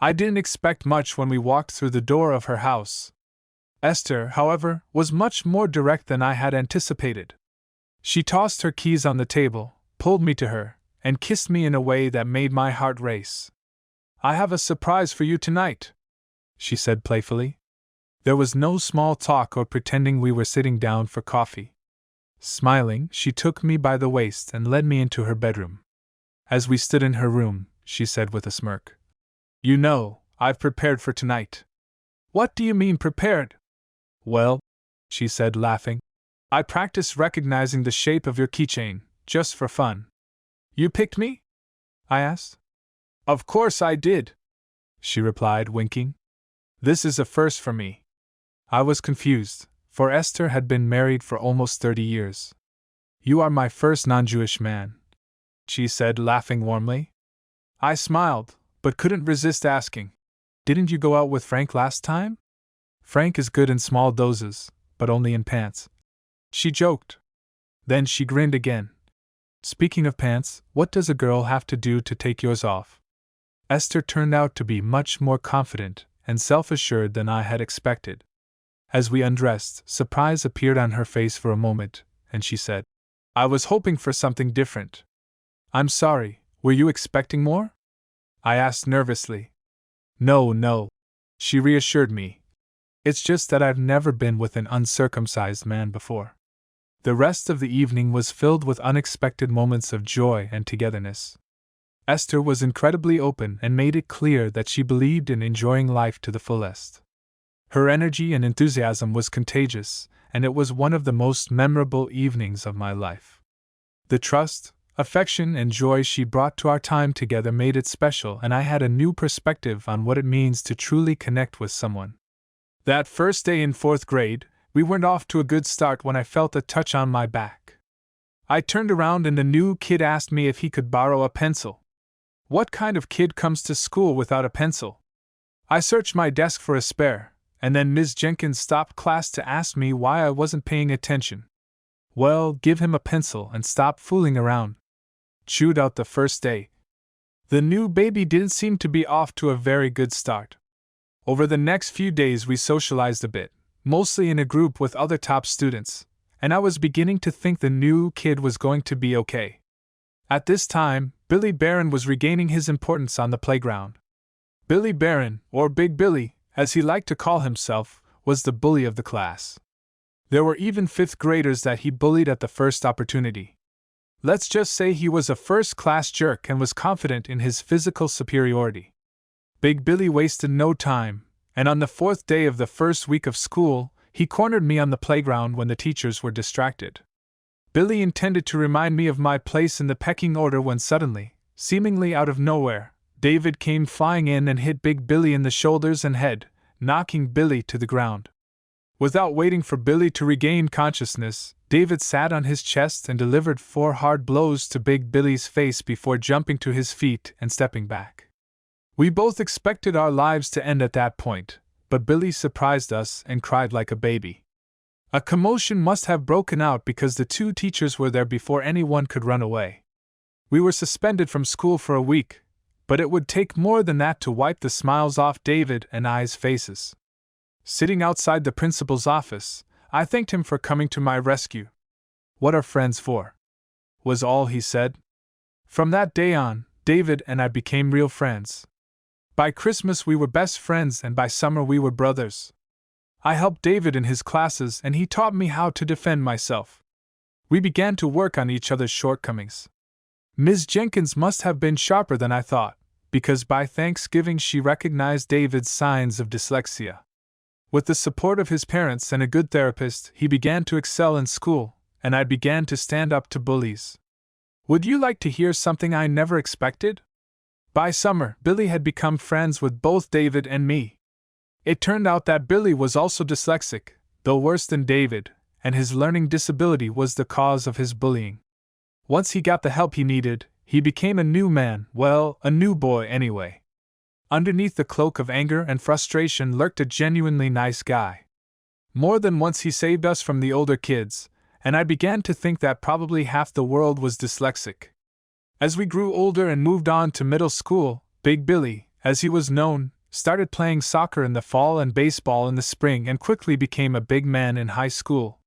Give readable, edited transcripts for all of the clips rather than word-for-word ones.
I didn't expect much when we walked through the door of her house. Esther, however, was much more direct than I had anticipated. She tossed her keys on the table, pulled me to her, and kissed me in a way that made my heart race. "I have a surprise for you tonight," she said playfully. There was no small talk or pretending we were sitting down for coffee. Smiling, she took me by the waist and led me into her bedroom. As we stood in her room, she said with a smirk, "You know, I've prepared for tonight." "What do you mean prepared?" "Well," she said, laughing, "I practiced recognizing the shape of your keychain, just for fun." "You picked me?" I asked. "Of course I did," she replied, winking. "This is a first for me." I was confused, for Esther had been married for almost 30 years. "You are my first non-Jewish man," she said, laughing warmly. I smiled, but couldn't resist asking, "Didn't you go out with Frank last time?" "Frank is good in small doses, but only in pants," she joked. Then she grinned again. "Speaking of pants, what does a girl have to do to take yours off?" Esther turned out to be much more confident and self-assured than I had expected. As we undressed, surprise appeared on her face for a moment, and she said, "I was hoping for something different." "I'm sorry, were you expecting more?" I asked nervously. No, she reassured me. "It's just that I've never been with an uncircumcised man before." The rest of the evening was filled with unexpected moments of joy and togetherness. Esther was incredibly open and made it clear that she believed in enjoying life to the fullest. Her energy and enthusiasm was contagious, and it was one of the most memorable evenings of my life. The trust, affection, and joy she brought to our time together made it special, and I had a new perspective on what it means to truly connect with someone. That first day in 4th grade, we weren't off to a good start when I felt a touch on my back. I turned around and the new kid asked me if he could borrow a pencil. What kind of kid comes to school without a pencil? I searched my desk for a spare, and then Ms. Jenkins stopped class to ask me why I wasn't paying attention. "Well, give him a pencil and stop fooling around." Chewed out the first day. The new baby didn't seem to be off to a very good start. Over the next few days we socialized a bit, mostly in a group with other top students, and I was beginning to think the new kid was going to be okay. At this time, Billy Barron was regaining his importance on the playground. Billy Barron, or Big Billy, as he liked to call himself, was the bully of the class. There were even 5th graders that he bullied at the first opportunity. Let's just say he was a first-class jerk and was confident in his physical superiority. Big Billy wasted no time, and on the 4th day of the first week of school, he cornered me on the playground when the teachers were distracted. Billy intended to remind me of my place in the pecking order when suddenly, seemingly out of nowhere, David came flying in and hit Big Billy in the shoulders and head, knocking Billy to the ground. Without waiting for Billy to regain consciousness, David sat on his chest and delivered 4 hard blows to Big Billy's face before jumping to his feet and stepping back. We both expected our lives to end at that point, but Billy surprised us and cried like a baby. A commotion must have broken out because the 2 teachers were there before anyone could run away. We were suspended from school for a week, but it would take more than that to wipe the smiles off David and I's faces. Sitting outside the principal's office, I thanked him for coming to my rescue. "What are friends for?" was all he said. From that day on, David and I became real friends. By Christmas we were best friends, and by summer we were brothers. I helped David in his classes and he taught me how to defend myself. We began to work on each other's shortcomings. Ms. Jenkins must have been sharper than I thought, because by Thanksgiving she recognized David's signs of dyslexia. With the support of his parents and a good therapist, he began to excel in school, and I began to stand up to bullies. Would you like to hear something I never expected? By summer, Billy had become friends with both David and me. It turned out that Billy was also dyslexic, though worse than David, and his learning disability was the cause of his bullying. Once he got the help he needed, he became a new man, well, a new boy anyway. Underneath the cloak of anger and frustration lurked a genuinely nice guy. More than once he saved us from the older kids, and I began to think that probably half the world was dyslexic. As we grew older and moved on to middle school, Big Billy, as he was known, started playing soccer in the fall and baseball in the spring and quickly became a big man in high school.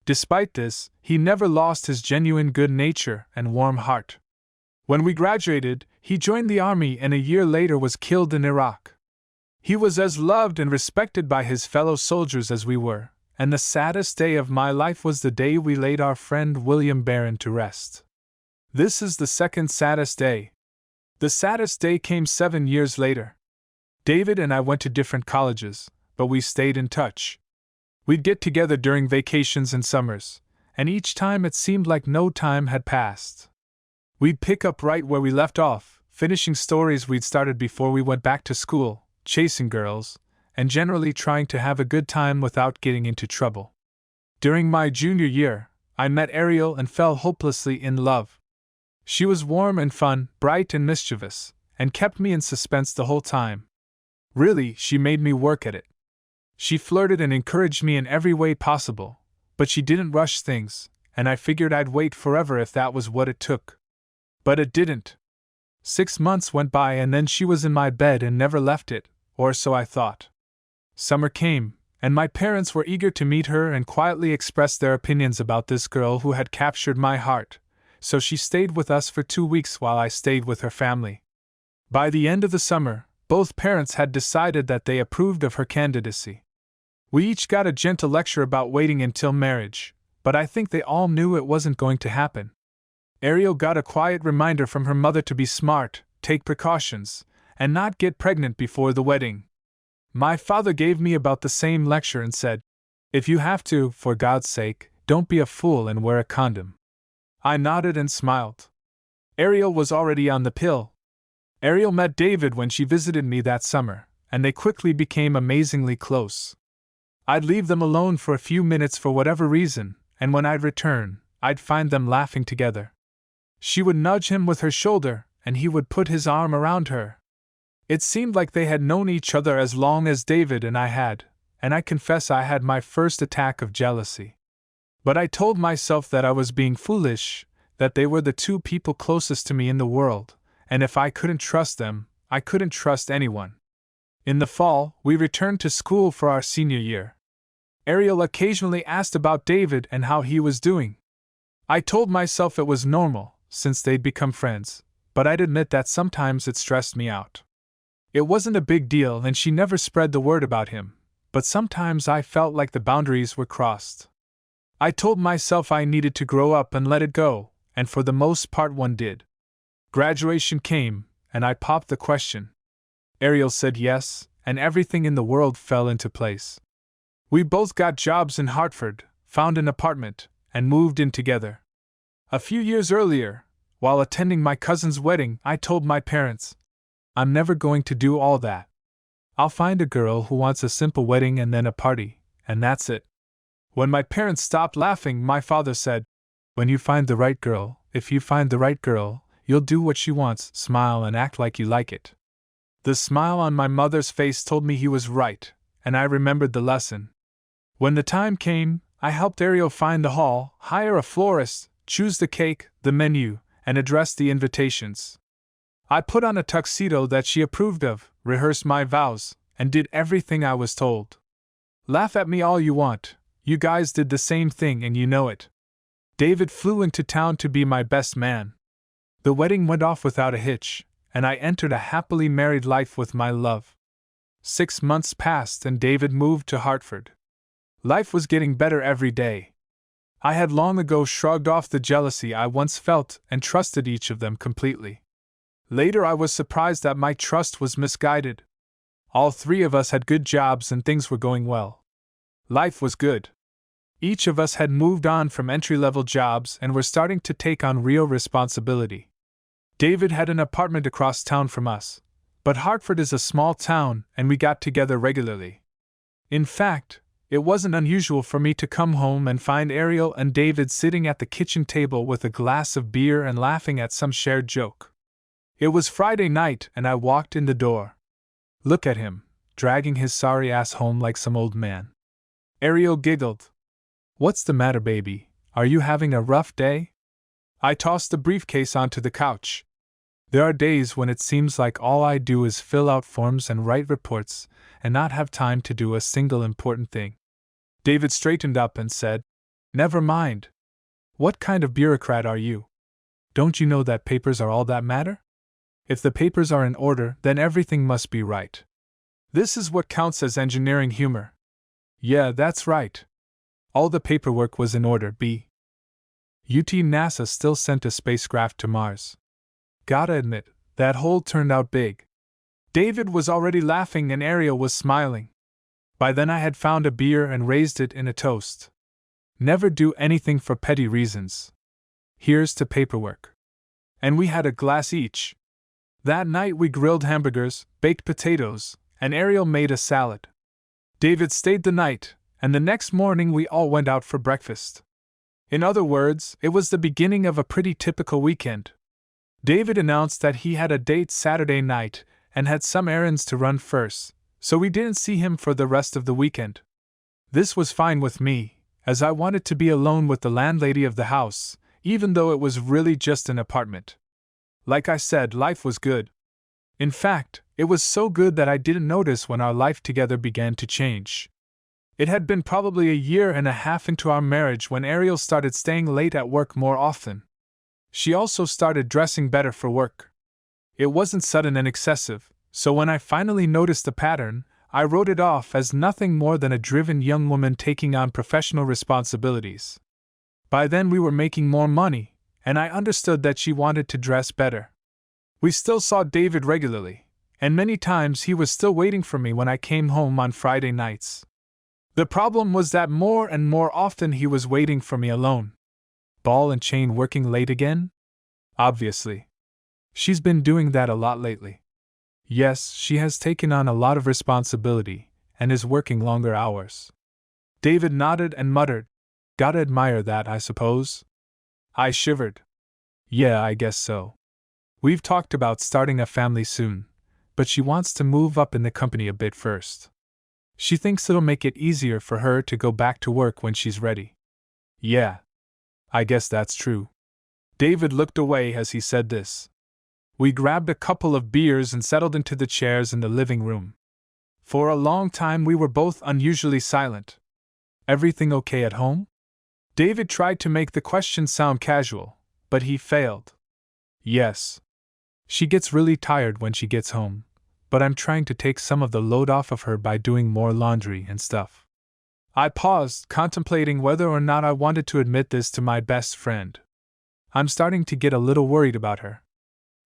Despite this, he never lost his genuine good nature and warm heart. When we graduated, he joined the army and a year later was killed in Iraq. He was as loved and respected by his fellow soldiers as we were, and the saddest day of my life was the day we laid our friend William Barron to rest. This is the second saddest day. The saddest day came 7 years later. David and I went to different colleges, but we stayed in touch. We'd get together during vacations and summers, and each time it seemed like no time had passed. We'd pick up right where we left off, finishing stories we'd started before we went back to school, chasing girls, and generally trying to have a good time without getting into trouble. During my junior year, I met Ariel and fell hopelessly in love. She was warm and fun, bright and mischievous, and kept me in suspense the whole time. Really, she made me work at it. She flirted and encouraged me in every way possible, but she didn't rush things, and I figured I'd wait forever if that was what it took. But it didn't. 6 months went by and then she was in my bed and never left it, or so I thought. Summer came, and my parents were eager to meet her and quietly expressed their opinions about this girl who had captured my heart, so she stayed with us for 2 weeks while I stayed with her family. By the end of the summer, both parents had decided that they approved of her candidacy. We each got a gentle lecture about waiting until marriage, but I think they all knew it wasn't going to happen. Ariel got a quiet reminder from her mother to be smart, take precautions, and not get pregnant before the wedding. My father gave me about the same lecture and said, "If you have to, for God's sake, don't be a fool and wear a condom." I nodded and smiled. Ariel was already on the pill. Ariel met David when she visited me that summer, and they quickly became amazingly close. I'd leave them alone for a few minutes for whatever reason, and when I'd return, I'd find them laughing together. She would nudge him with her shoulder, and he would put his arm around her. It seemed like they had known each other as long as David and I had, and I confess I had my first attack of jealousy. But I told myself that I was being foolish, that they were the two people closest to me in the world, and if I couldn't trust them, I couldn't trust anyone. In the fall, we returned to school for our senior year. Ariel occasionally asked about David and how he was doing. I told myself it was normal, since they'd become friends, but I'd admit that sometimes it stressed me out. It wasn't a big deal and she never spread the word about him, but sometimes I felt like the boundaries were crossed. I told myself I needed to grow up and let it go, and for the most part one did. Graduation came, and I popped the question. Ariel said yes, and everything in the world fell into place. We both got jobs in Hartford, found an apartment, and moved in together. A few years earlier, while attending my cousin's wedding, I told my parents, "I'm never going to do all that. I'll find a girl who wants a simple wedding and then a party, and that's it." When my parents stopped laughing, my father said, "When you find the right girl, if you find the right girl, you'll do what she wants, smile and act like you like it." The smile on my mother's face told me he was right, and I remembered the lesson. When the time came, I helped Ariel find the hall, hire a florist, choose the cake, the menu, and address the invitations. I put on a tuxedo that she approved of, rehearsed my vows, and did everything I was told. Laugh at me all you want, you guys did the same thing and you know it. David flew into town to be my best man. The wedding went off without a hitch, and I entered a happily married life with my love. 6 months passed and David moved to Hartford. Life was getting better every day. I had long ago shrugged off the jealousy I once felt and trusted each of them completely. Later I was surprised that my trust was misguided. All three of us had good jobs and things were going well. Life was good. Each of us had moved on from entry-level jobs and were starting to take on real responsibility. David had an apartment across town from us, but Hartford is a small town and we got together regularly. In fact, it wasn't unusual for me to come home and find Ariel and David sitting at the kitchen table with a glass of beer and laughing at some shared joke. It was Friday night and I walked in the door. Look at him, dragging his sorry ass home like some old man. Ariel giggled. "What's the matter, baby? Are you having a rough day?" I tossed the briefcase onto the couch. There are days when it seems like all I do is fill out forms and write reports and not have time to do a single important thing. David straightened up and said, "Never mind. What kind of bureaucrat are you? Don't you know that papers are all that matter? If the papers are in order, then everything must be right. This is what counts as engineering humor." Yeah, that's right. All the paperwork was in order. NASA still sent a spacecraft to Mars. Gotta admit, that hole turned out big. David was already laughing and Ariel was smiling. By then I had found a beer and raised it in a toast. Never do anything for petty reasons. Here's to paperwork. And we had a glass each. That night we grilled hamburgers, baked potatoes, and Ariel made a salad. David stayed the night, and the next morning we all went out for breakfast. In other words, it was the beginning of a pretty typical weekend. David announced that he had a date Saturday night and had some errands to run first, so we didn't see him for the rest of the weekend. This was fine with me, as I wanted to be alone with the landlady of the house, even though it was really just an apartment. Like I said, life was good. In fact, it was so good that I didn't notice when our life together began to change. It had been probably a year and a half into our marriage when Ariel started staying late at work more often. She also started dressing better for work. It wasn't sudden and excessive, so when I finally noticed the pattern, I wrote it off as nothing more than a driven young woman taking on professional responsibilities. By then we were making more money, and I understood that she wanted to dress better. We still saw David regularly, and many times he was still waiting for me when I came home on Friday nights. The problem was that more and more often he was waiting for me alone. Ball and chain working late again? Obviously. She's been doing that a lot lately. Yes, she has taken on a lot of responsibility, and is working longer hours. David nodded and muttered, "Gotta admire that, I suppose." I shivered. Yeah, I guess so. We've talked about starting a family soon, but she wants to move up in the company a bit first. She thinks it'll make it easier for her to go back to work when she's ready. Yeah. I guess that's true. David looked away as he said this. We grabbed a couple of beers and settled into the chairs in the living room. For a long time we were both unusually silent. Everything okay at home? David tried to make the question sound casual, but he failed. Yes. She gets really tired when she gets home, but I'm trying to take some of the load off of her by doing more laundry and stuff. I paused, contemplating whether or not I wanted to admit this to my best friend. I'm starting to get a little worried about her.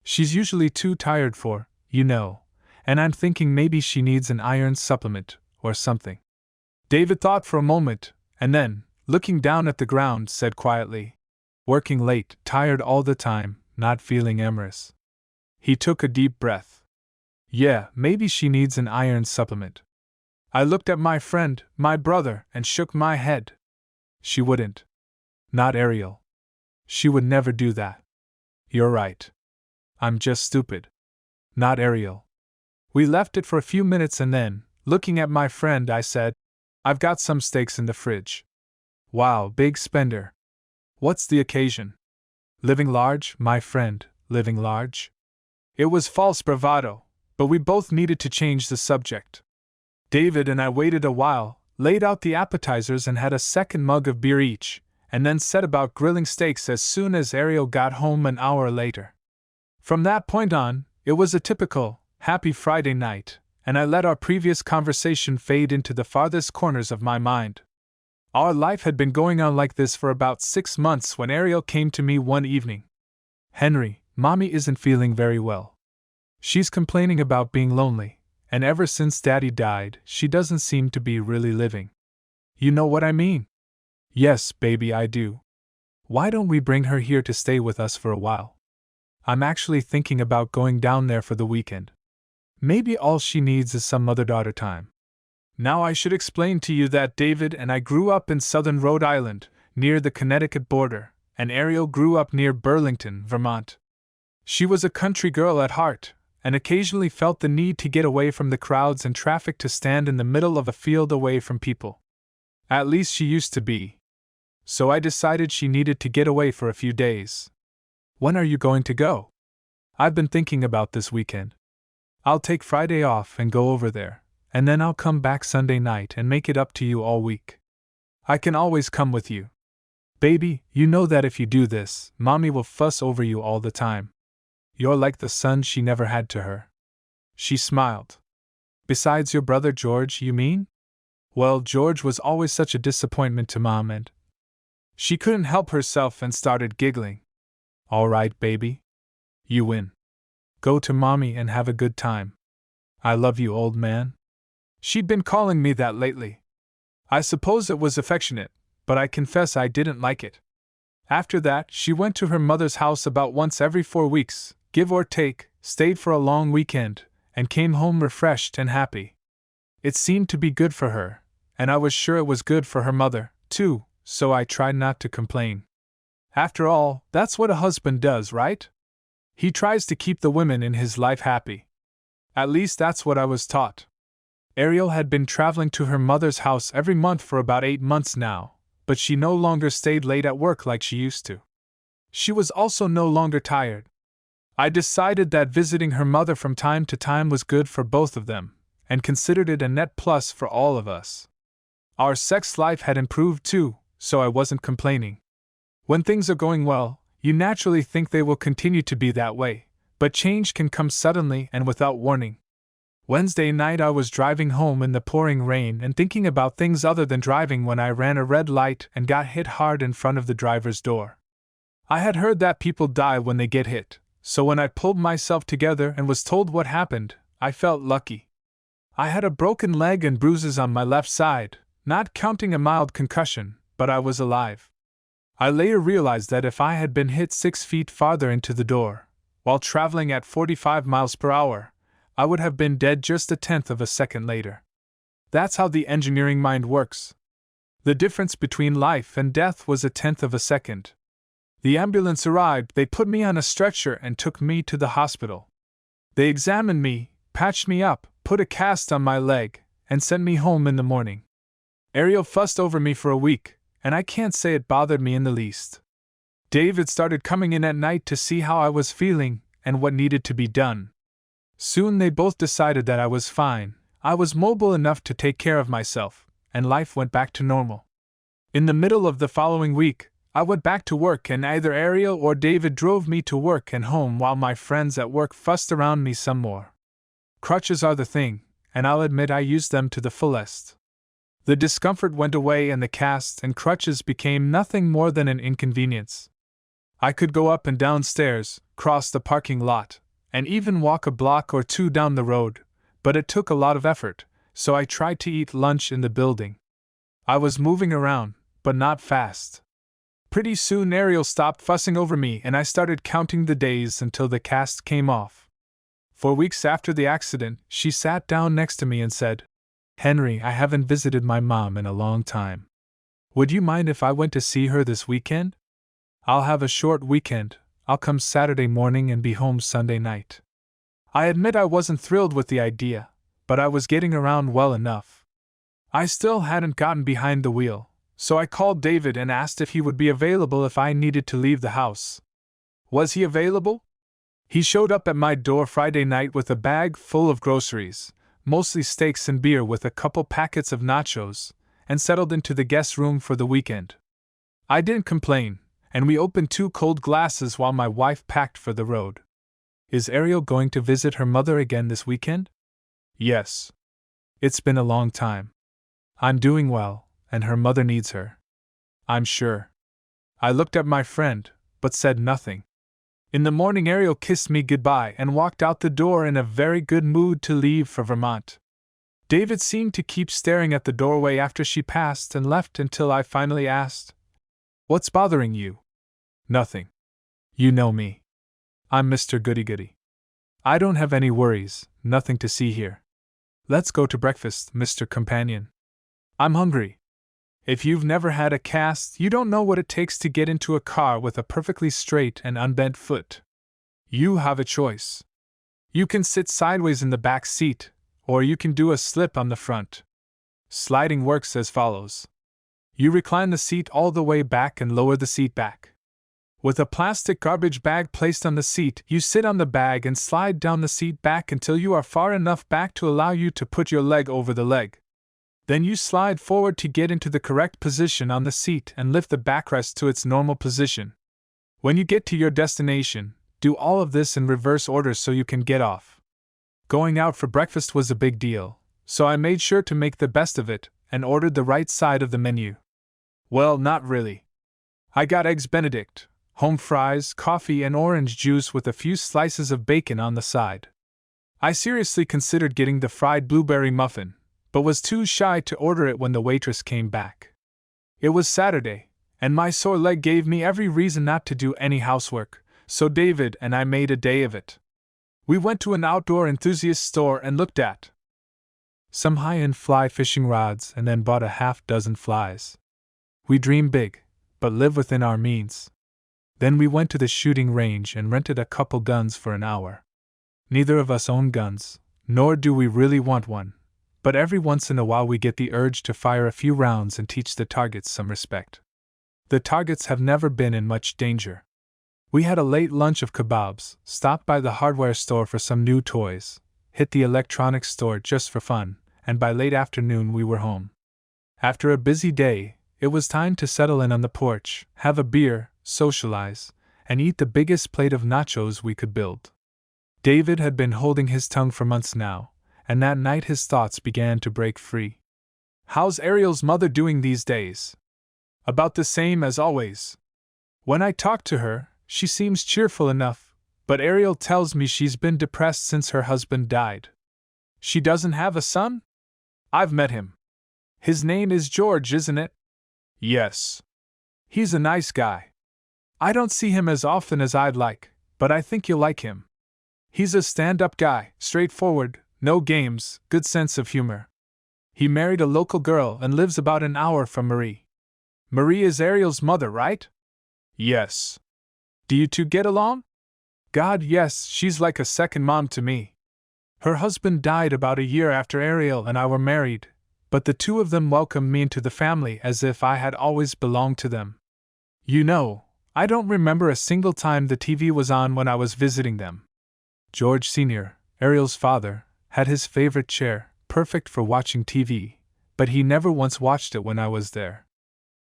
She's usually too tired for, and I'm thinking maybe she needs an iron supplement or something. David thought for a moment, and then, looking down at the ground, said quietly, "Working late, tired all the time, not feeling amorous." He took a deep breath. Yeah, maybe she needs an iron supplement. I looked at my friend, my brother, and shook my head. She wouldn't. Not Ariel. She would never do that. You're right. I'm just stupid. Not Ariel. We left it for a few minutes and then, looking at my friend, I said, "I've got some steaks in the fridge." Wow, big spender. What's the occasion? Living large, my friend, living large? It was false bravado, but we both needed to change the subject. David and I waited a while, laid out the appetizers and had a second mug of beer each, and then set about grilling steaks as soon as Ariel got home an hour later. From that point on, it was a typical, happy Friday night, and I let our previous conversation fade into the farthest corners of my mind. Our life had been going on like this for about 6 months when Ariel came to me one evening. "Henry, Mommy isn't feeling very well. She's complaining about being lonely. And ever since Daddy died, she doesn't seem to be really living. You know what I mean?" "Yes, baby, I do. Why don't we bring her here to stay with us for a while? I'm actually thinking about going down there for the weekend. Maybe all she needs is some mother-daughter time." Now I should explain to you that David and I grew up in southern Rhode Island, near the Connecticut border, and Ariel grew up near Burlington, Vermont. She was a country girl at heart, and occasionally felt the need to get away from the crowds and traffic to stand in the middle of a field away from people. At least she used to be. So I decided she needed to get away for a few days. "When are you going to go?" I've been thinking about this weekend. I'll take Friday off and go over there, and then I'll come back Sunday night and make it up to you all week. I can always come with you. Baby, you know that if you do this, Mommy will fuss over you all the time. You're like the son she never had to her. She smiled. Besides your brother George, you mean? Well, George was always such a disappointment to Mom, and she couldn't help herself and started giggling. All right, baby. You win. Go to Mommy and have a good time. I love you, old man. She'd been calling me that lately. I suppose it was affectionate, but I confess I didn't like it. After that, she went to her mother's house about once every 4 weeks, give or take, stayed for a long weekend, and came home refreshed and happy. It seemed to be good for her, and I was sure it was good for her mother, too, so I tried not to complain. After all, that's what a husband does, right? He tries to keep the women in his life happy. At least that's what I was taught. Ariel had been traveling to her mother's house every month for about 8 months now, but she no longer stayed late at work like she used to. She was also no longer tired. I decided that visiting her mother from time to time was good for both of them, and considered it a net plus for all of us. Our sex life had improved too, so I wasn't complaining. When things are going well, you naturally think they will continue to be that way, but change can come suddenly and without warning. Wednesday night I was driving home in the pouring rain and thinking about things other than driving when I ran a red light and got hit hard in front of the driver's door. I had heard that people die when they get hit, so when I pulled myself together and was told what happened, I felt lucky. I had a broken leg and bruises on my left side, not counting a mild concussion, but I was alive. I later realized that if I had been hit 6 feet farther into the door, while traveling at 45 miles per hour, I would have been dead just 1/10 of a second later. That's how the engineering mind works. The difference between life and death was 1/10 of a second. The ambulance arrived, they put me on a stretcher and took me to the hospital. They examined me, patched me up, put a cast on my leg, and sent me home in the morning. Ariel fussed over me for a week, and I can't say it bothered me in the least. David started coming in at night to see how I was feeling and what needed to be done. Soon they both decided that I was fine, I was mobile enough to take care of myself, and life went back to normal. In the middle of the following week, I went back to work and either Ariel or David drove me to work and home while my friends at work fussed around me some more. Crutches are the thing, and I'll admit I used them to the fullest. The discomfort went away and the cast and crutches became nothing more than an inconvenience. I could go up and down stairs, cross the parking lot, and even walk a block or 2 down the road, but it took a lot of effort, so I tried to eat lunch in the building. I was moving around, but not fast. Pretty soon Ariel stopped fussing over me and I started counting the days until the cast came off. 4 weeks after the accident, she sat down next to me and said, "Henry, I haven't visited my mom in a long time. Would you mind if I went to see her this weekend? I'll have a short weekend. I'll come Saturday morning and be home Sunday night." I admit I wasn't thrilled with the idea, but I was getting around well enough. I still hadn't gotten behind the wheel, so I called David and asked if he would be available if I needed to leave the house. Was he available? He showed up at my door Friday night with a bag full of groceries, mostly steaks and beer with a couple packets of nachos, and settled into the guest room for the weekend. I didn't complain, and we opened 2 cold glasses while my wife packed for the road. Is Ariel going to visit her mother again this weekend? Yes. It's been a long time. I'm doing well, and her mother needs her. I'm sure. I looked at my friend, but said nothing. In the morning Ariel kissed me goodbye and walked out the door in a very good mood to leave for Vermont. David seemed to keep staring at the doorway after she passed and left until I finally asked, "What's bothering you?" "Nothing. You know me. I'm Mr. Goody-Goody. I don't have any worries, nothing to see here. Let's go to breakfast, Mr. Companion. I'm hungry. If you've never had a cast, you don't know what it takes to get into a car with a perfectly straight and unbent foot. You have a choice. You can sit sideways in the back seat, or you can do a slip on the front. Sliding works as follows. You recline the seat all the way back and lower the seat back. With a plastic garbage bag placed on the seat, you sit on the bag and slide down the seat back until you are far enough back to allow you to put your leg over the leg. Then you slide forward to get into the correct position on the seat and lift the backrest to its normal position. When you get to your destination, do all of this in reverse order so you can get off. Going out for breakfast was a big deal, so I made sure to make the best of it and ordered the right side of the menu. Well, not really. I got eggs Benedict, home fries, coffee, and orange juice with a few slices of bacon on the side. I seriously considered getting the fried blueberry muffin, but was too shy to order it when the waitress came back. It was Saturday, and my sore leg gave me every reason not to do any housework, so David and I made a day of it. We went to an outdoor enthusiast store and looked at some high-end fly fishing rods and then bought a half-dozen flies. We dream big, but live within our means. Then we went to the shooting range and rented a couple guns for an hour. Neither of us own guns, nor do we really want one, but every once in a while we get the urge to fire a few rounds and teach the targets some respect. The targets have never been in much danger. We had a late lunch of kebabs, stopped by the hardware store for some new toys, hit the electronics store just for fun, and by late afternoon we were home. After a busy day, it was time to settle in on the porch, have a beer, socialize, and eat the biggest plate of nachos we could build. David had been holding his tongue for months now, and that night his thoughts began to break free. "How's Ariel's mother doing these days?" "About the same as always. When I talk to her, she seems cheerful enough, but Ariel tells me she's been depressed since her husband died." "She doesn't have a son?" "I've met him. His name is George, isn't it?" "Yes. He's a nice guy. I don't see him as often as I'd like, but I think you'll like him. He's a stand-up guy, straightforward, no games, good sense of humor. He married a local girl and lives about an hour from Marie. Marie is Ariel's mother, right?" "Yes." "Do you two get along?" "God, yes, she's like a second mom to me. Her husband died about a year after Ariel and I were married, but the two of them welcomed me into the family as if I had always belonged to them. You know, I don't remember a single time the TV was on when I was visiting them. George Sr., Ariel's father, had his favorite chair, perfect for watching TV, but he never once watched it when I was there.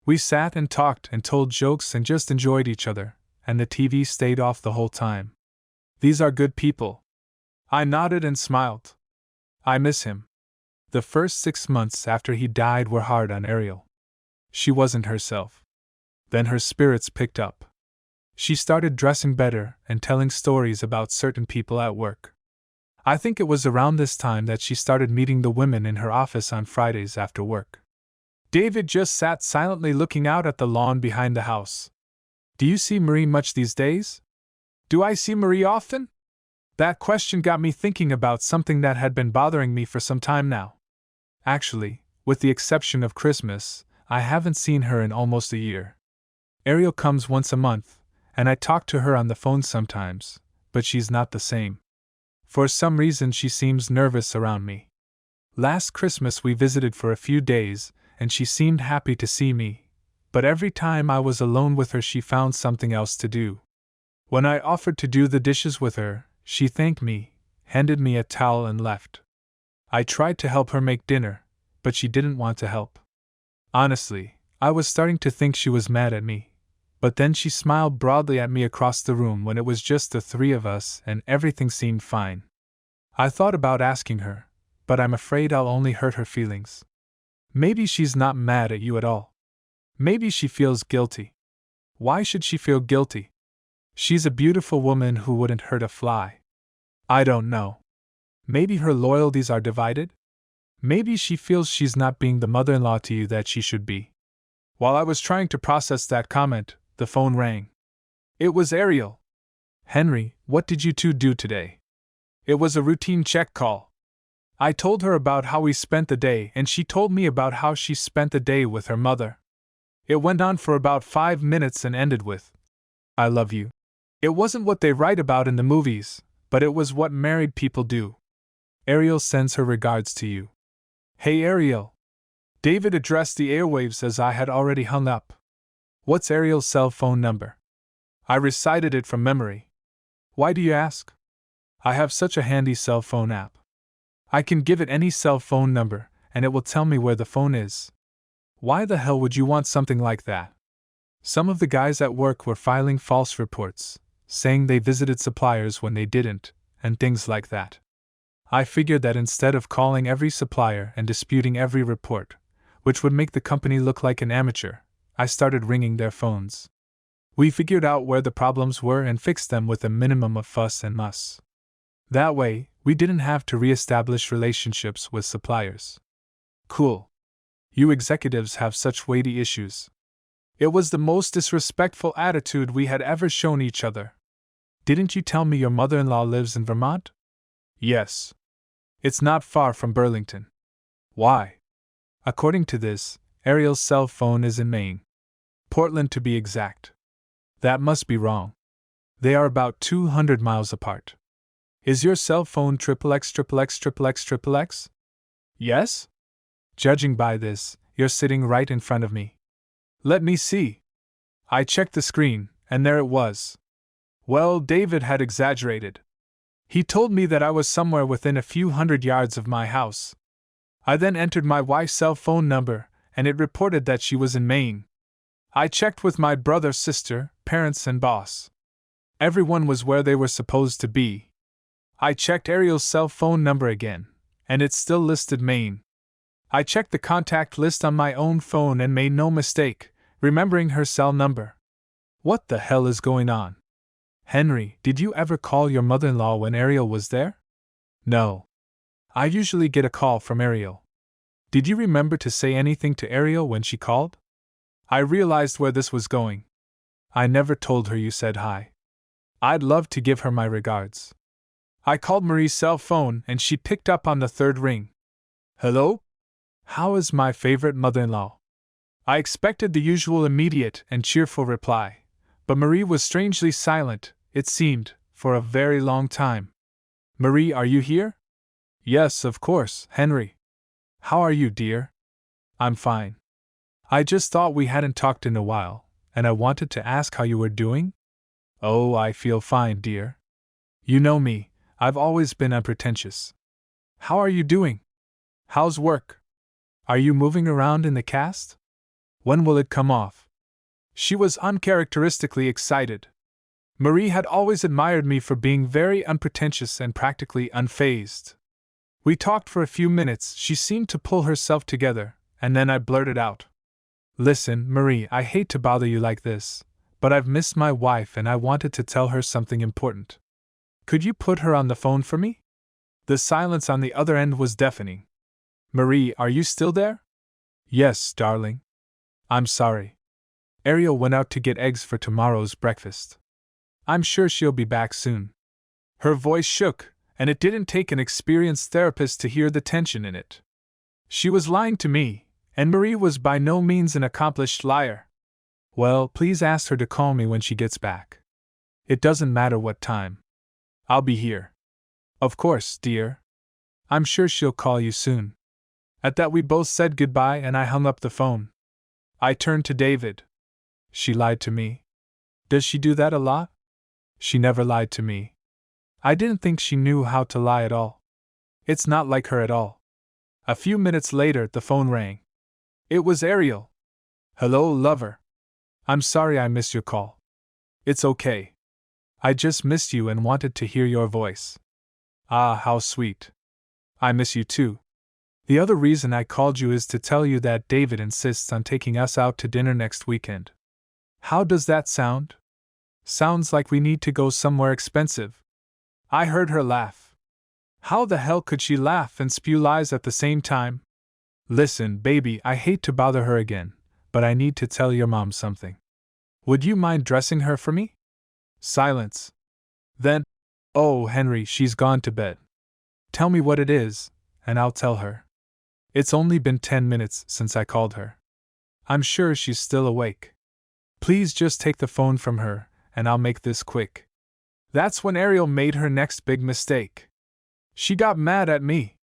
We sat and talked and told jokes and just enjoyed each other, and the TV stayed off the whole time. These are good people." I nodded and smiled. "I miss him." The first 6 months after he died were hard on Ariel. She wasn't herself. Then her spirits picked up. She started dressing better and telling stories about certain people at work. I think it was around this time that she started meeting the women in her office on Fridays after work. David just sat silently looking out at the lawn behind the house. "Do you see Marie much these days?" "Do I see Marie often?" That question got me thinking about something that had been bothering me for some time now. Actually, with the exception of Christmas, I haven't seen her in almost a year. Ariel comes once a month, and I talk to her on the phone sometimes, but she's not the same. For some reason she seems nervous around me. Last Christmas we visited for a few days, and she seemed happy to see me, but every time I was alone with her she found something else to do. When I offered to do the dishes with her, she thanked me, handed me a towel and left. I tried to help her make dinner, but she didn't want to help. Honestly, I was starting to think she was mad at me, but then she smiled broadly at me across the room when it was just the three of us and everything seemed fine. I thought about asking her, but I'm afraid I'll only hurt her feelings. Maybe she's not mad at you at all. Maybe she feels guilty. Why should she feel guilty? She's a beautiful woman who wouldn't hurt a fly. I don't know. Maybe her loyalties are divided? Maybe she feels she's not being the mother-in-law to you that she should be. While I was trying to process that comment, the phone rang. It was Ariel. "Henry, what did you two do today?" It was a routine check call. I told her about how we spent the day and she told me about how she spent the day with her mother. It went on for about 5 minutes and ended with, "I love you." It wasn't what they write about in the movies, but it was what married people do. "Ariel sends her regards to you." "Hey Ariel." David addressed the airwaves as I had already hung up. "What's Ariel's cell phone number?" I recited it from memory. Why do you ask? I have such a handy cell phone app. I can give it any cell phone number, and it will tell me where the phone is. Why the hell would you want something like that? Some of the guys at work were filing false reports, saying they visited suppliers when they didn't, and things like that. I figured that instead of calling every supplier and disputing every report, which would make the company look like an amateur, I started ringing their phones. We figured out where the problems were and fixed them with a minimum of fuss and muss. That way, we didn't have to re-establish relationships with suppliers. Cool. You executives have such weighty issues. It was the most disrespectful attitude we had ever shown each other. Didn't you tell me your mother-in-law lives in Vermont? Yes. It's not far from Burlington. Why? According to this, Ariel's cell phone is in Maine. Portland to be exact. That must be wrong. They are about 200 miles apart. Is your cell phone XXX? Yes? Judging by this, you're sitting right in front of me. Let me see. I checked the screen, and there it was. Well, David had exaggerated. He told me that I was somewhere within a few hundred yards of my house. I then entered my wife's cell phone number, and it reported that she was in Maine. I checked with my brother, sister, parents, and boss. Everyone was where they were supposed to be. I checked Ariel's cell phone number again, and it still listed Maine. I checked the contact list on my own phone and made no mistake, remembering her cell number. What the hell is going on? Henry, did you ever call your mother-in-law when Ariel was there? No. I usually get a call from Ariel. Did you remember to say anything to Ariel when she called? I realized where this was going. I never told her you said hi. I'd love to give her my regards. I called Marie's cell phone and she picked up on the third ring. Hello? How is my favorite mother-in-law? I expected the usual immediate and cheerful reply, but Marie was strangely silent, it seemed, for a very long time. Marie, are you here? Yes, of course, Henry. How are you, dear? I'm fine. I just thought we hadn't talked in a while, and I wanted to ask how you were doing? Oh, I feel fine, dear. You know me, I've always been unpretentious. How are you doing? How's work? Are you moving around in the cast? When will it come off? She was uncharacteristically excited. Marie had always admired me for being very unpretentious and practically unfazed. We talked for a few minutes, she seemed to pull herself together, and then I blurted out. Listen, Marie, I hate to bother you like this, but I've missed my wife and I wanted to tell her something important. Could you put her on the phone for me? The silence on the other end was deafening. Marie, are you still there? Yes, darling. I'm sorry. Ariel went out to get eggs for tomorrow's breakfast. I'm sure she'll be back soon. Her voice shook, and it didn't take an experienced therapist to hear the tension in it. She was lying to me, and Marie was by no means an accomplished liar. Well, please ask her to call me when she gets back. It doesn't matter what time. I'll be here. Of course, dear. I'm sure she'll call you soon. At that we both said goodbye and I hung up the phone. I turned to David. She lied to me. Does she do that a lot? She never lied to me. I didn't think she knew how to lie at all. It's not like her at all. A few minutes later, the phone rang. It was Ariel. Hello, lover. I'm sorry I missed your call. It's okay. I just missed you and wanted to hear your voice. Ah, how sweet. I miss you too. The other reason I called you is to tell you that David insists on taking us out to dinner next weekend. How does that sound? Sounds like we need to go somewhere expensive. I heard her laugh. How the hell could she laugh and spew lies at the same time? Listen, baby, I hate to bother her again, but I need to tell your mom something. Would you mind dressing her for me? Silence. Then, oh, Henry, she's gone to bed. Tell me what it is, and I'll tell her. It's only been 10 minutes since I called her. I'm sure she's still awake. Please just take the phone from her, and I'll make this quick. That's when Ariel made her next big mistake. She got mad at me.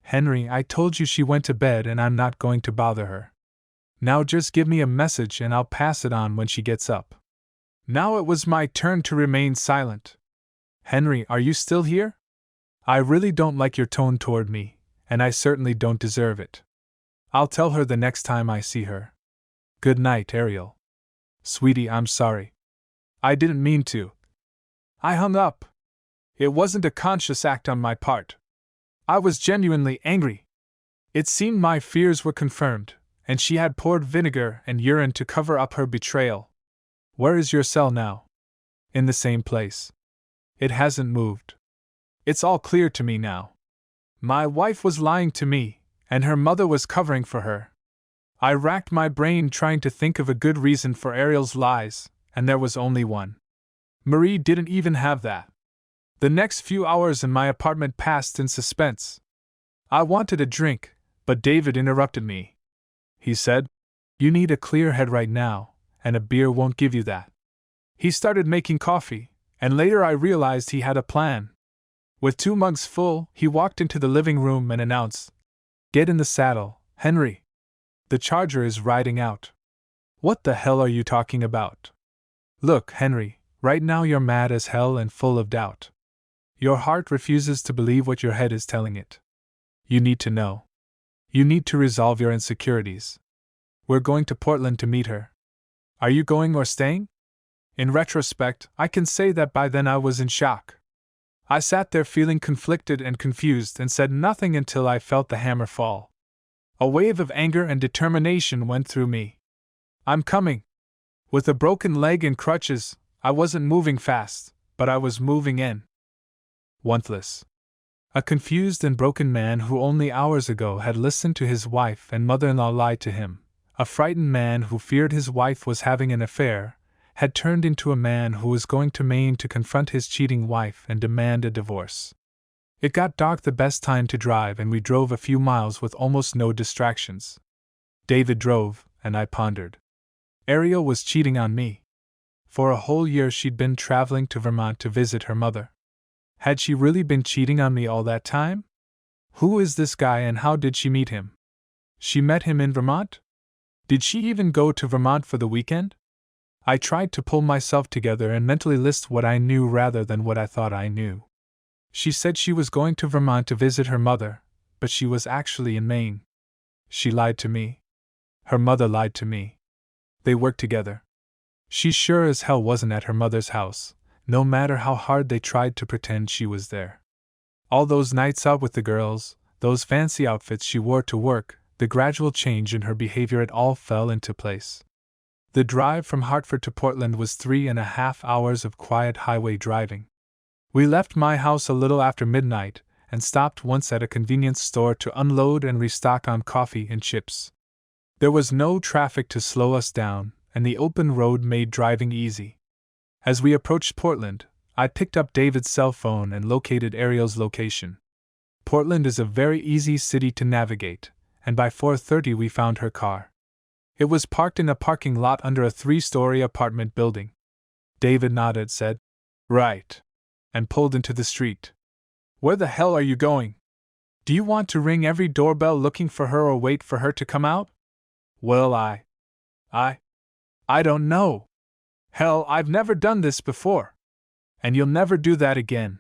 Henry, I told you she went to bed and I'm not going to bother her. Now just give me a message and I'll pass it on when she gets up. Now it was my turn to remain silent. Henry, are you still here? I really don't like your tone toward me, and I certainly don't deserve it. I'll tell her the next time I see her. Good night, Ariel. Sweetie, I'm sorry. I didn't mean to. I hung up. It wasn't a conscious act on my part. I was genuinely angry. It seemed my fears were confirmed, and she had poured vinegar and urine to cover up her betrayal. Where is your cell now? In the same place. It hasn't moved. It's all clear to me now. My wife was lying to me, and her mother was covering for her. I racked my brain trying to think of a good reason for Ariel's lies, and there was only one. Marie didn't even have that. The next few hours in my apartment passed in suspense. I wanted a drink, but David interrupted me. He said, "You need a clear head right now, and a beer won't give you that." He started making coffee, and later I realized he had a plan. With 2 mugs full, he walked into the living room and announced, "Get in the saddle, Henry. The Charger is riding out." What the hell are you talking about? Look, Henry, right now you're mad as hell and full of doubt. Your heart refuses to believe what your head is telling it. You need to know. You need to resolve your insecurities. We're going to Portland to meet her. Are you going or staying? In retrospect, I can say that by then I was in shock. I sat there feeling conflicted and confused and said nothing until I felt the hammer fall. A wave of anger and determination went through me. I'm coming. With a broken leg and crutches, I wasn't moving fast, but I was moving in. Worthless. A confused and broken man who only hours ago had listened to his wife and mother-in-law lie to him, a frightened man who feared his wife was having an affair, had turned into a man who was going to Maine to confront his cheating wife and demand a divorce. It got dark the best time to drive, and we drove a few miles with almost no distractions. David drove, and I pondered. Ariel was cheating on me. For a whole year she'd been traveling to Vermont to visit her mother. Had she really been cheating on me all that time? Who is this guy and how did she meet him? She met him in Vermont? Did she even go to Vermont for the weekend? I tried to pull myself together and mentally list what I knew rather than what I thought I knew. She said she was going to Vermont to visit her mother, but she was actually in Maine. She lied to me. Her mother lied to me. They worked together. She sure as hell wasn't at her mother's house, no matter how hard they tried to pretend she was there. All those nights out with the girls, those fancy outfits she wore to work, the gradual change in her behavior, it all fell into place. The drive from Hartford to Portland was 3.5 hours of quiet highway driving. We left my house a little after midnight and stopped once at a convenience store to unload and restock on coffee and chips. There was no traffic to slow us down, and the open road made driving easy. As we approached Portland, I picked up David's cell phone and located Ariel's location. Portland is a very easy city to navigate, and by 4:30 we found her car. It was parked in a parking lot under a 3-story apartment building. David nodded, said, "Right," and pulled into the street. "Where the hell are you going? Do you want to ring every doorbell looking for her or wait for her to come out?" "Well, I don't know. Hell, I've never done this before. And you'll never do that again.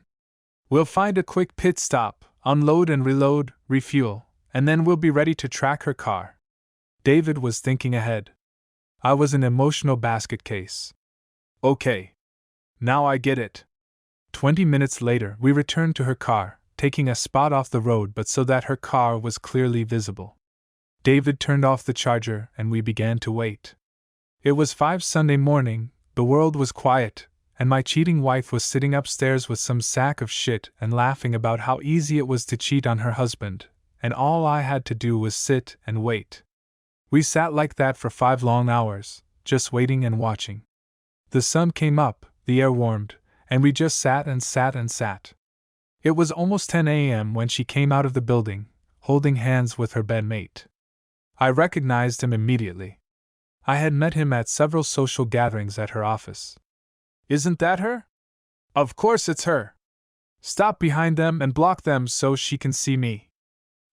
We'll find a quick pit stop, unload and reload, refuel, and then we'll be ready to track her car." David was thinking ahead. I was an emotional basket case. Okay. Now I get it. 20 minutes later, we returned to her car, taking a spot off the road but so that her car was clearly visible. David turned off the charger and we began to wait. It was 5 Sunday morning, the world was quiet, and my cheating wife was sitting upstairs with some sack of shit and laughing about how easy it was to cheat on her husband, and all I had to do was sit and wait. We sat like that for 5 long hours, just waiting and watching. The sun came up, the air warmed, and we just sat and sat and sat. It was almost 10 a.m. when she came out of the building, holding hands with her bedmate. I recognized him immediately. I had met him at several social gatherings at her office. "Isn't that her?" "Of course it's her. Stop behind them and block them so she can see me."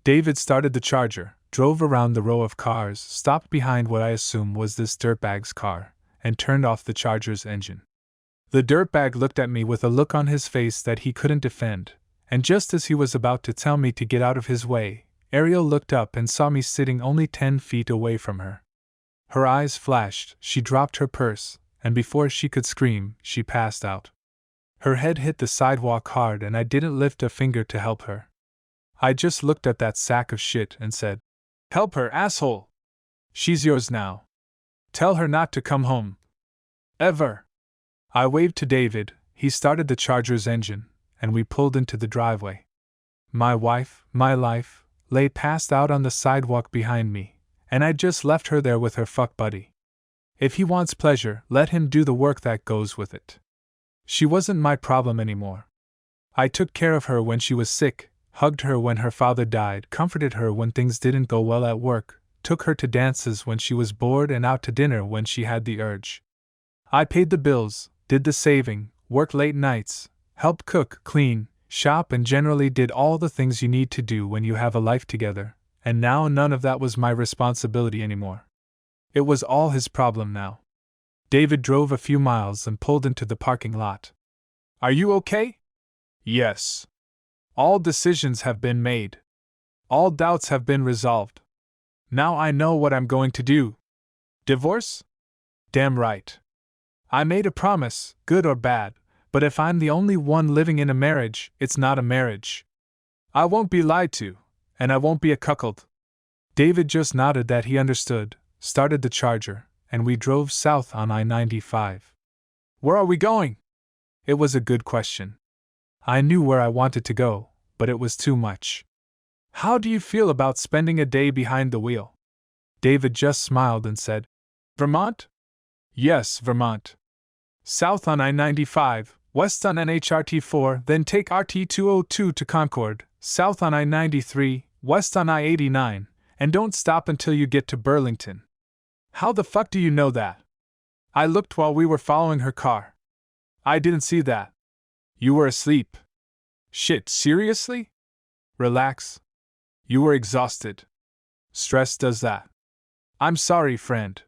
David started the Charger, drove around the row of cars, stopped behind what I assume was this dirtbag's car, and turned off the Charger's engine. The dirtbag looked at me with a look on his face that he couldn't defend, and just as he was about to tell me to get out of his way, Ariel looked up and saw me sitting only 10 feet away from her. Her eyes flashed, she dropped her purse, and before she could scream, she passed out. Her head hit the sidewalk hard and I didn't lift a finger to help her. I just looked at that sack of shit and said, "Help her, asshole! She's yours now. Tell her not to come home. Ever." I waved to David, he started the Charger's engine, and we pulled into the driveway. My wife, my life, lay passed out on the sidewalk behind me, and I'd just left her there with her fuck buddy. If he wants pleasure, let him do the work that goes with it. She wasn't my problem anymore. I took care of her when she was sick, hugged her when her father died, comforted her when things didn't go well at work, took her to dances when she was bored and out to dinner when she had the urge. I paid the bills, did the saving, worked late nights, helped cook, clean, shop, and generally did all the things you need to do when you have a life together, and now none of that was my responsibility anymore. It was all his problem now. David drove a few miles and pulled into the parking lot. "Are you okay?" "Yes. All decisions have been made. All doubts have been resolved. Now I know what I'm going to do." "Divorce?" "Damn right. I made a promise, good or bad, but if I'm the only one living in a marriage, it's not a marriage. I won't be lied to, and I won't be a cuckold." David just nodded that he understood, started the Charger, and we drove south on I-95. "Where are we going?" It was a good question. I knew where I wanted to go, but it was too much. "How do you feel about spending a day behind the wheel?" David just smiled and said, "Vermont?" "Yes, Vermont. South on I-95, west on NHRT4, then take RT-202 to Concord, south on I-93, west on I-89, and don't stop until you get to Burlington." "How the fuck do you know that?" "I looked while we were following her car." "I didn't see that. You were asleep." "Shit, seriously?" "Relax. You were exhausted. Stress does that." "I'm sorry, friend.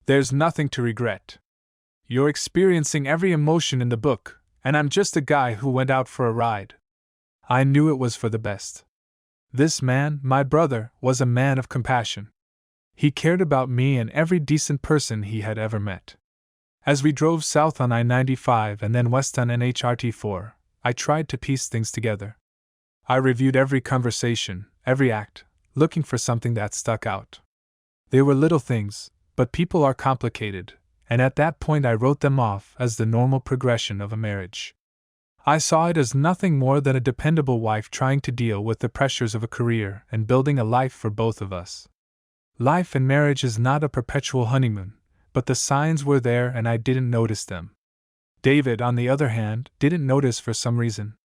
There's nothing to regret. You're experiencing every emotion in the book, and I'm just a guy who went out for a ride." I knew it was for the best. This man, my brother, was a man of compassion. He cared about me and every decent person he had ever met. As we drove south on I-95 and then west on NHRT4, I tried to piece things together. I reviewed every conversation, every act, looking for something that stuck out. They were little things, but people are complicated, and at that point I wrote them off as the normal progression of a marriage. I saw it as nothing more than a dependable wife trying to deal with the pressures of a career and building a life for both of us. Life and marriage is not a perpetual honeymoon, but the signs were there and I didn't notice them. David, on the other hand, didn't notice for some reason.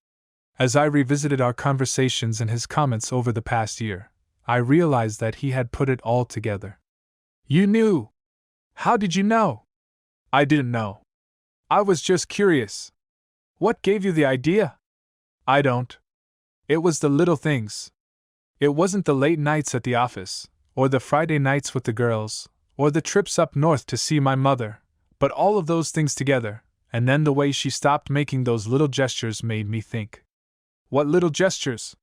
As I revisited our conversations and his comments over the past year, I realized that he had put it all together. "You knew? How did you know?" "I didn't know. I was just curious." "What gave you the idea?" "I don't. It was the little things. It wasn't the late nights at the office, or the Friday nights with the girls, or the trips up north to see my mother, but all of those things together, and then the way she stopped making those little gestures made me think." "What little gestures?"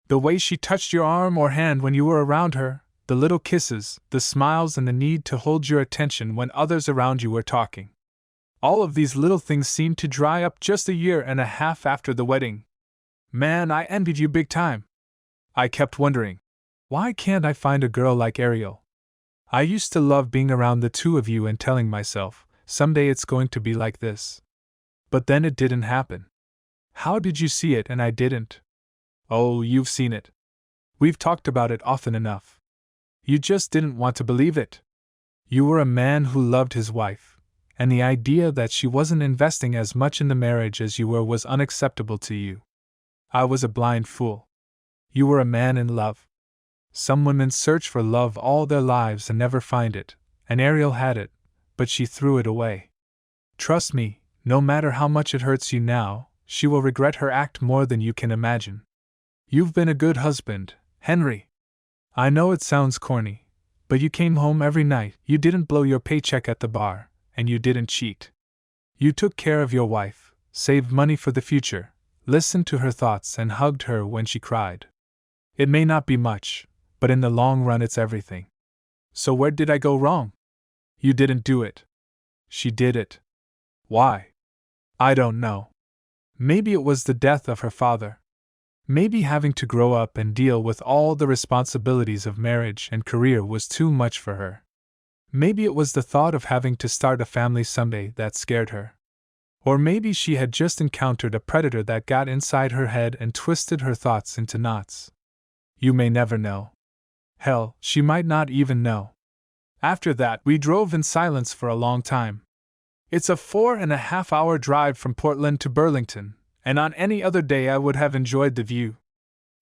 "The way she touched your arm or hand when you were around her, the little kisses, the smiles, and the need to hold your attention when others around you were talking. All of these little things seemed to dry up just a year and a half after the wedding. Man, I envied you big time." I kept wondering, why can't I find a girl like Ariel? I used to love being around the two of you and telling myself, someday it's going to be like this. But then it didn't happen. How did you see it and I didn't? Oh, you've seen it. We've talked about it often enough. You just didn't want to believe it. You were a man who loved his wife, and the idea that she wasn't investing as much in the marriage as you were was unacceptable to you. I was a blind fool. You were a man in love. Some women search for love all their lives and never find it, and Ariel had it, but she threw it away. Trust me, no matter how much it hurts you now, she will regret her act more than you can imagine. You've been a good husband, Henry. I know it sounds corny, but you came home every night, you didn't blow your paycheck at the bar, and you didn't cheat. You took care of your wife, saved money for the future, listened to her thoughts, and hugged her when she cried. It may not be much, but in the long run it's everything. So where did I go wrong? You didn't do it. She did it. Why? I don't know. Maybe it was the death of her father. Maybe having to grow up and deal with all the responsibilities of marriage and career was too much for her. Maybe it was the thought of having to start a family someday that scared her. Or maybe she had just encountered a predator that got inside her head and twisted her thoughts into knots. You may never know. Hell, she might not even know. After that, we drove in silence for a long time. It's a 4.5-hour drive from Portland to Burlington, and on any other day I would have enjoyed the view.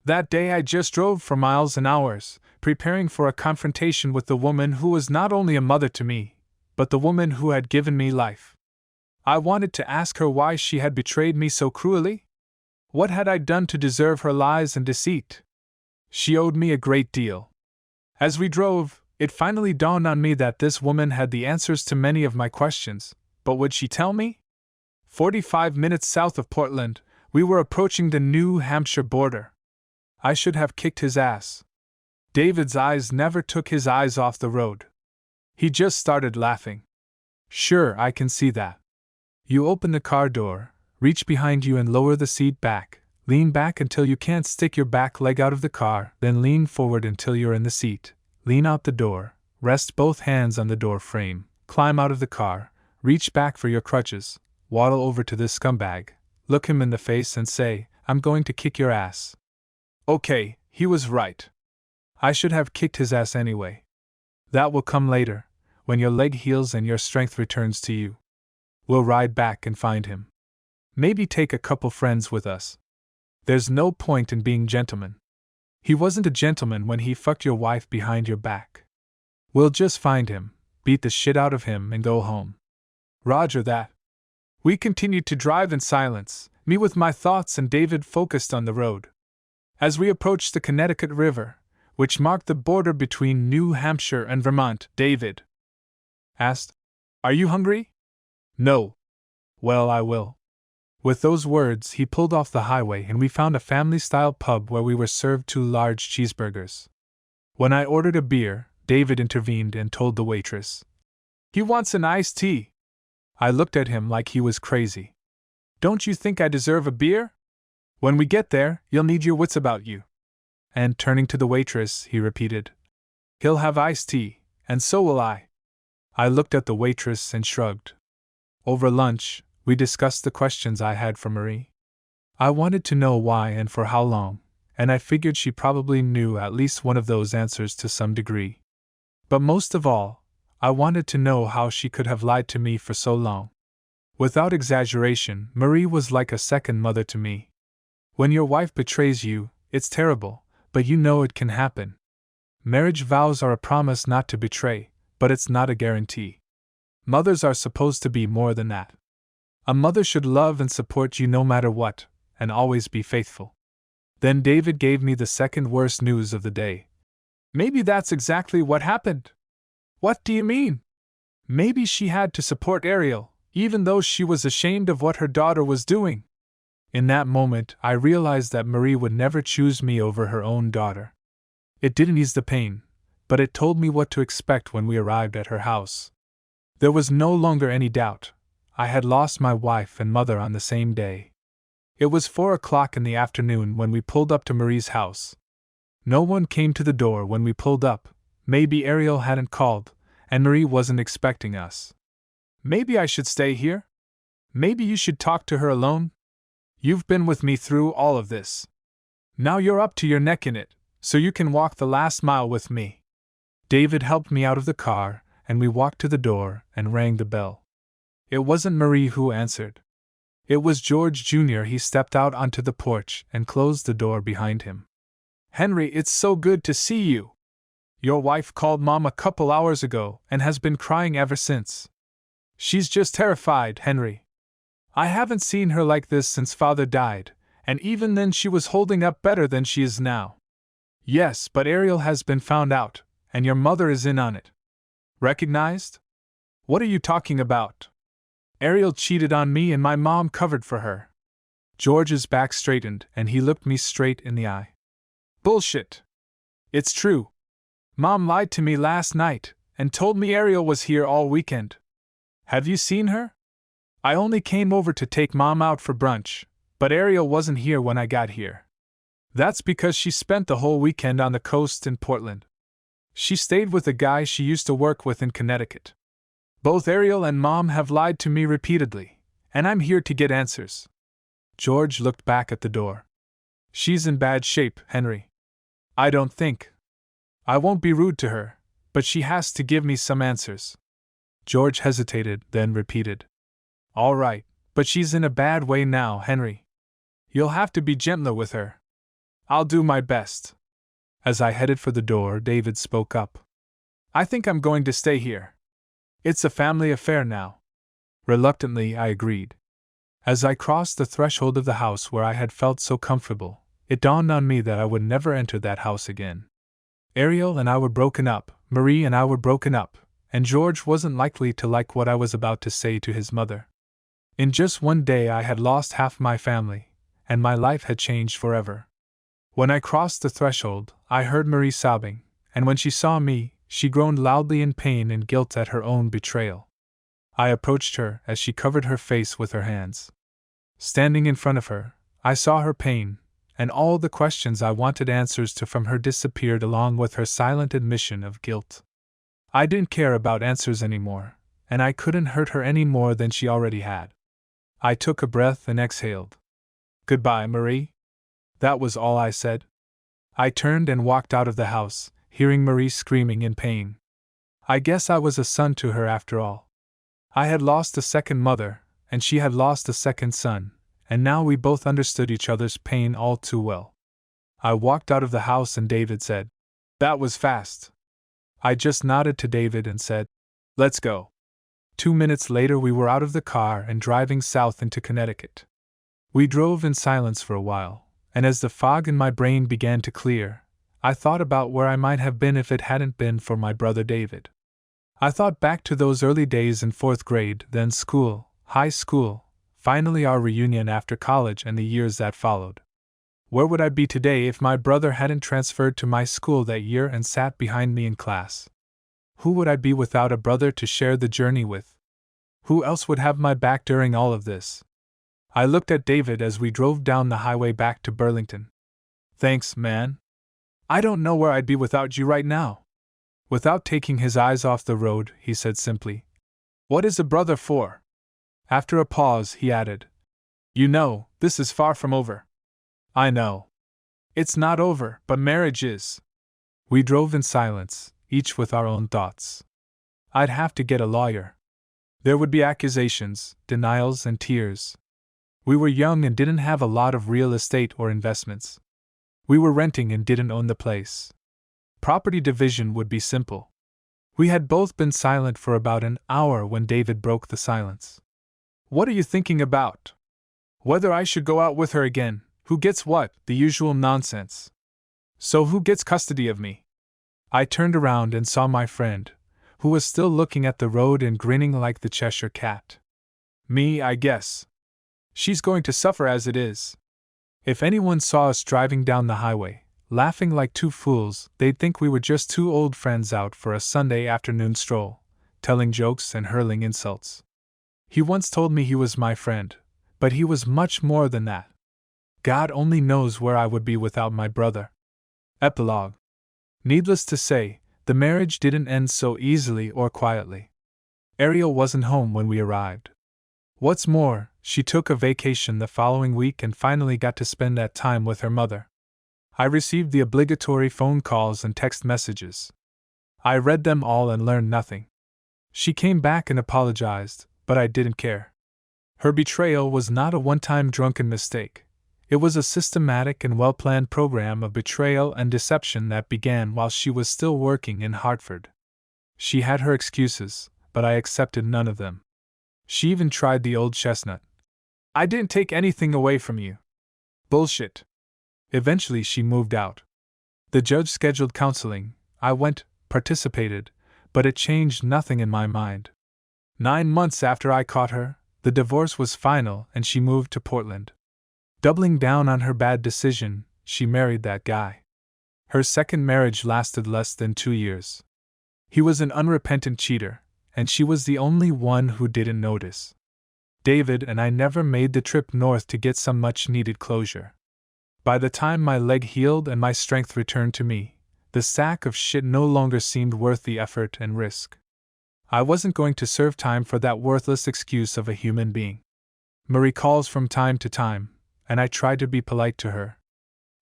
That day I just drove for miles and hours, preparing for a confrontation with the woman who was not only a mother to me, but the woman who had given me life. I wanted to ask her why she had betrayed me so cruelly. What had I done to deserve her lies and deceit? She owed me a great deal. As we drove, it finally dawned on me that this woman had the answers to many of my questions, but would she tell me? 45 minutes south of Portland, we were approaching the New Hampshire border. I should have kicked his ass. David's eyes never took his eyes off the road. He just started laughing. Sure, I can see that. You open the car door, reach behind you and lower the seat back, lean back until you can't stick your back leg out of the car, then lean forward until you're in the seat, lean out the door, rest both hands on the door frame, climb out of the car, reach back for your crutches, waddle over to this scumbag, look him in the face and say, "I'm going to kick your ass." Okay, he was right. I should have kicked his ass anyway. That will come later, when your leg heals and your strength returns to you. We'll ride back and find him. Maybe take a couple friends with us. There's no point in being gentlemen. He wasn't a gentleman when he fucked your wife behind your back. We'll just find him, beat the shit out of him and go home. Roger that. We continued to drive in silence, me with my thoughts and David focused on the road. As we approached the Connecticut River, which marked the border between New Hampshire and Vermont, David asked, "Are you hungry?" "No." "Well, I will." With those words, he pulled off the highway and we found a family-style pub where we were served 2 large cheeseburgers. When I ordered a beer, David intervened and told the waitress, "He wants an iced tea." I looked at him like he was crazy. "Don't you think I deserve a beer? When we get there, you'll need your wits about you." And turning to the waitress, he repeated, "He'll have iced tea, and so will I." I looked at the waitress and shrugged. Over lunch, we discussed the questions I had for Marie. I wanted to know why and for how long, and I figured she probably knew at least one of those answers to some degree. But most of all, I wanted to know how she could have lied to me for so long. Without exaggeration, Marie was like a second mother to me. When your wife betrays you, it's terrible, but you know it can happen. Marriage vows are a promise not to betray, but it's not a guarantee. Mothers are supposed to be more than that. A mother should love and support you no matter what, and always be faithful. Then David gave me the second worst news of the day. "Maybe that's exactly what happened." "What do you mean?" "Maybe she had to support Ariel, even though she was ashamed of what her daughter was doing." In that moment, I realized that Marie would never choose me over her own daughter. It didn't ease the pain, but it told me what to expect when we arrived at her house. There was no longer any doubt. I had lost my wife and mother on the same day. It was 4 o'clock in the afternoon when we pulled up to Marie's house. No one came to the door when we pulled up. Maybe Ariel hadn't called, and Marie wasn't expecting us. "Maybe I should stay here? Maybe you should talk to her alone? You've been with me through all of this. Now you're up to your neck in it, so you can walk the last mile with me." David helped me out of the car, and we walked to the door and rang the bell. It wasn't Marie who answered. It was George Jr. He stepped out onto the porch and closed the door behind him. "Henry, it's so good to see you. Your wife called Mom a couple hours ago and has been crying ever since. She's just terrified, Henry. I haven't seen her like this since Father died, and even then she was holding up better than she is now." "Yes, but Ariel has been found out, and your mother is in on it." "Recognized? What are you talking about?" Ariel cheated on me and my mom covered for her. George's back straightened and he looked me straight in the eye. Bullshit. It's true. Mom lied to me last night and told me Ariel was here all weekend. Have you seen her? I only came over to take Mom out for brunch, but Ariel wasn't here when I got here. That's because she spent the whole weekend on the coast in Portland. She stayed with a guy she used to work with in Connecticut. Both Ariel and Mom have lied to me repeatedly, and I'm here to get answers. George looked back at the door. She's in bad shape, Henry. I don't think. I won't be rude to her, but she has to give me some answers. George hesitated, then repeated. All right, but she's in a bad way now, Henry. You'll have to be gentler with her. I'll do my best. As I headed for the door, David spoke up. I think I'm going to stay here. It's a family affair now. Reluctantly, I agreed. As I crossed the threshold of the house where I had felt so comfortable, it dawned on me that I would never enter that house again. Ariel and I were broken up, Marie and I were broken up, and George wasn't likely to like what I was about to say to his mother. In just one day I had lost half my family, and my life had changed forever. When I crossed the threshold, I heard Marie sobbing, and when she saw me, she groaned loudly in pain and guilt at her own betrayal. I approached her as she covered her face with her hands. Standing in front of her, I saw her pain, and all the questions I wanted answers to from her disappeared along with her silent admission of guilt. I didn't care about answers anymore, and I couldn't hurt her any more than she already had. I took a breath and exhaled. Goodbye, Marie. That was all I said. I turned and walked out of the house, hearing Marie screaming in pain. I guess I was a son to her after all. I had lost a second mother, and she had lost a second son, and now we both understood each other's pain all too well. I walked out of the house and David said, That was fast. I just nodded to David and said, Let's go. 2 minutes later we were out of the car and driving south into Connecticut. We drove in silence for a while, and as the fog in my brain began to clear, I thought about where I might have been if it hadn't been for my brother David. I thought back to those early days in 4th grade, then school, high school, finally our reunion after college and the years that followed. Where would I be today if my brother hadn't transferred to my school that year and sat behind me in class? Who would I be without a brother to share the journey with? Who else would have my back during all of this? I looked at David as we drove down the highway back to Burlington. Thanks, man. I don't know where I'd be without you right now. Without taking his eyes off the road, he said simply, What is a brother for? After a pause, he added, You know, this is far from over. I know. It's not over, but marriage is. We drove in silence, each with our own thoughts. I'd have to get a lawyer. There would be accusations, denials, and tears. We were young and didn't have a lot of real estate or investments. We were renting and didn't own the place. Property division would be simple. We had both been silent for about an hour when David broke the silence. What are you thinking about? Whether I should go out with her again, who gets what, the usual nonsense. So who gets custody of me? I turned around and saw my friend, who was still looking at the road and grinning like the Cheshire Cat. Me, I guess. She's going to suffer as it is. If anyone saw us driving down the highway, laughing like two fools, they'd think we were just two old friends out for a Sunday afternoon stroll, telling jokes and hurling insults. He once told me he was my friend, but he was much more than that. God only knows where I would be without my brother. Epilogue. Needless to say, the marriage didn't end so easily or quietly. Ariel wasn't home when we arrived. What's more, she took a vacation the following week and finally got to spend that time with her mother. I received the obligatory phone calls and text messages. I read them all and learned nothing. She came back and apologized, but I didn't care. Her betrayal was not a one-time drunken mistake. It was a systematic and well-planned program of betrayal and deception that began while she was still working in Hartford. She had her excuses, but I accepted none of them. She even tried the old chestnut. I didn't take anything away from you. Bullshit. Eventually she moved out. The judge scheduled counseling. I went, participated, but it changed nothing in my mind. 9 months after I caught her, The divorce was final and she moved to Portland. Doubling down on her bad decision, she married that guy. Her second marriage lasted less than 2 years. He was an unrepentant cheater, and she was the only one who didn't notice. David and I never made the trip north to get some much-needed closure. By the time my leg healed and my strength returned to me, the sack of shit no longer seemed worth the effort and risk. I wasn't going to serve time for that worthless excuse of a human being. Marie calls from time to time, and I try to be polite to her.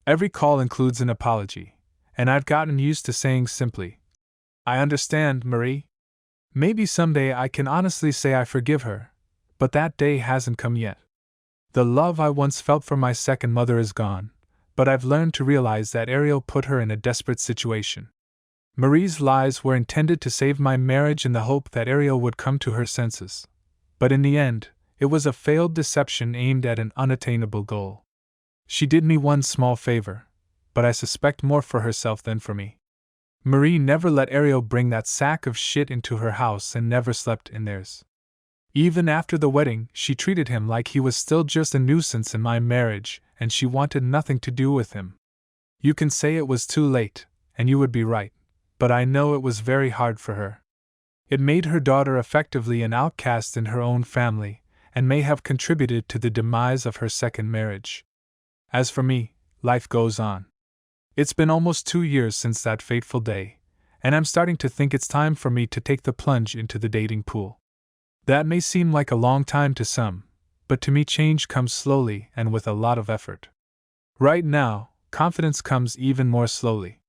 Every call includes an apology, and I've gotten used to saying simply, "I understand, Marie." Maybe someday I can honestly say I forgive her, but that day hasn't come yet. The love I once felt for my second mother is gone, but I've learned to realize that Ariel put her in a desperate situation. Marie's lies were intended to save my marriage in the hope that Ariel would come to her senses. But in the end, it was a failed deception aimed at an unattainable goal. She did me one small favor, but I suspect more for herself than for me. Marie never let Ariel bring that sack of shit into her house and never slept in theirs. Even after the wedding, she treated him like he was still just a nuisance in my marriage, and she wanted nothing to do with him. You can say it was too late, and you would be right, but I know it was very hard for her. It made her daughter effectively an outcast in her own family, and may have contributed to the demise of her second marriage. As for me, life goes on. It's been almost 2 years since that fateful day, and I'm starting to think it's time for me to take the plunge into the dating pool. That may seem like a long time to some, but to me change comes slowly and with a lot of effort. Right now, confidence comes even more slowly.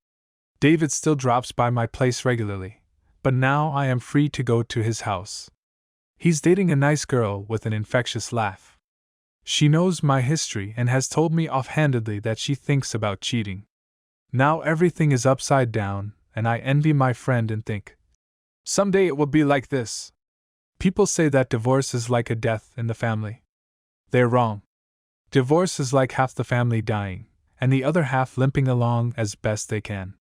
David still drops by my place regularly, but now I am free to go to his house. He's dating a nice girl with an infectious laugh. She knows my history and has told me offhandedly that she thinks about cheating. Now everything is upside down, and I envy my friend and think, someday it will be like this. People say that divorce is like a death in the family. They're wrong. Divorce is like half the family dying, and the other half limping along as best they can.